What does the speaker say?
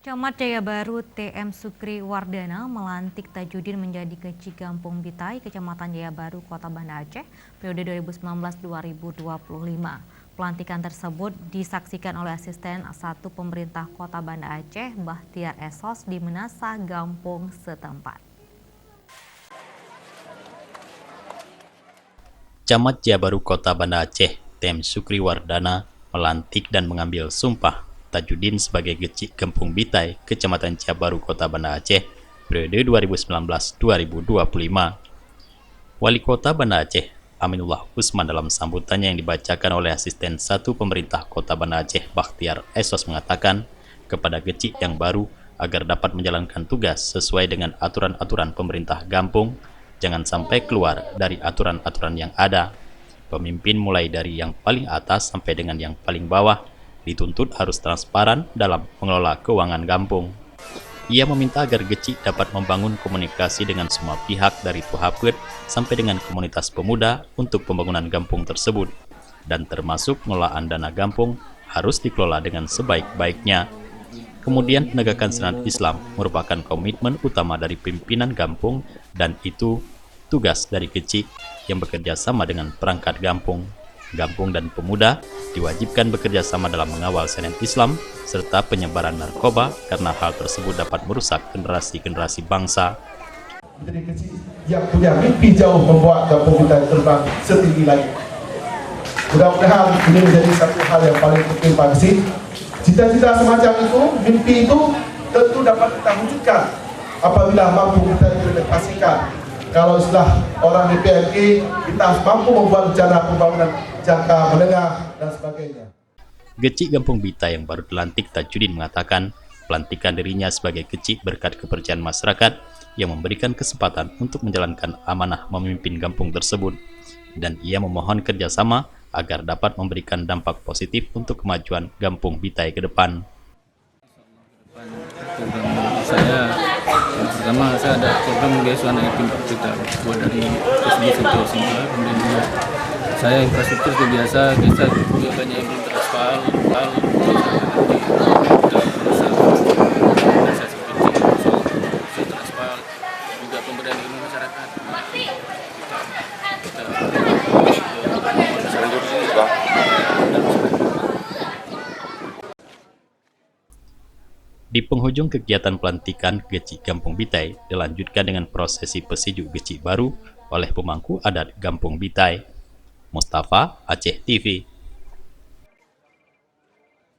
Camat Jaya Baru TM Sukri Wardana melantik Tajudin menjadi Kecik Kampung Bitai, Kecamatan Jaya Baru, Kota Banda Aceh, periode 2019-2025. Pelantikan tersebut disaksikan oleh Asisten 1 Pemerintah Kota Banda Aceh, Bahtiar Esos, di Menasa Gampung setempat. Camat Jaya Baru Kota Banda Aceh, TM Sukri Wardana, melantik dan mengambil sumpah Tajudin sebagai Kecik Kampung Bitai, Kecamatan Jaya Baru Kota Banda Aceh, periode 2019-2025. Wali Kota Banda Aceh, Aminullah Usman, dalam sambutannya yang dibacakan oleh Asisten 1 Pemerintah Kota Banda Aceh, Bahtiar Esos, mengatakan kepada Kecik yang baru agar dapat menjalankan tugas sesuai dengan aturan-aturan pemerintah Gampung, jangan sampai keluar dari aturan-aturan yang ada. Pemimpin mulai dari yang paling atas sampai dengan yang paling bawah dituntut harus transparan dalam mengelola keuangan Gampung. Ia meminta agar Kecik dapat membangun komunikasi dengan semua pihak dari Tuhapet sampai dengan komunitas pemuda untuk pembangunan Gampung tersebut, dan termasuk pengelolaan dana Gampung harus dikelola dengan sebaik-baiknya. Kemudian penegakan syariat Islam merupakan komitmen utama dari pimpinan Gampung, dan itu tugas dari Kecik yang bekerja sama dengan perangkat Gampung. Gampung dan pemuda diwajibkan bekerja sama dalam mengawal syariat Islam serta penyebaran narkoba, karena hal tersebut dapat merusak generasi-generasi bangsa. Menjadi Kecik yang punya mimpi jauh membuat Gampung kita terbang setinggi langit. Mudah-mudahan ini menjadi satu hal yang paling penting Pak Kecik. Cita-cita semacam itu, mimpi itu tentu dapat kita wujudkan apabila mampu kita implementasikan. Kalau istilah orang di PMK, kita harus mampu membuat rencana pembangunan jangka menengah dan sebagainya. Kecik Kampung Bitai yang baru dilantik, Tajudin, mengatakan pelantikan dirinya sebagai Kecik berkat kepercayaan masyarakat yang memberikan kesempatan untuk menjalankan amanah memimpin Gampung tersebut, dan ia memohon kerjasama agar dapat memberikan dampak positif untuk kemajuan Kampung Bitai ke depan. Saya pertama saya ada program beasiswa anak yatim kita buat dari tersebut sampai SMA, kemudian juga saya infrastruktur itu biasa juga banyak yang belum teraspal, juga pemberdayaan ilmu masyarakat. Di penghujung kegiatan pelantikan Kecik Kampung Bitai dilanjutkan dengan prosesi pesejuk Kecik baru oleh pemangku adat Kampung Bitai. Mustafa, Aceh TV.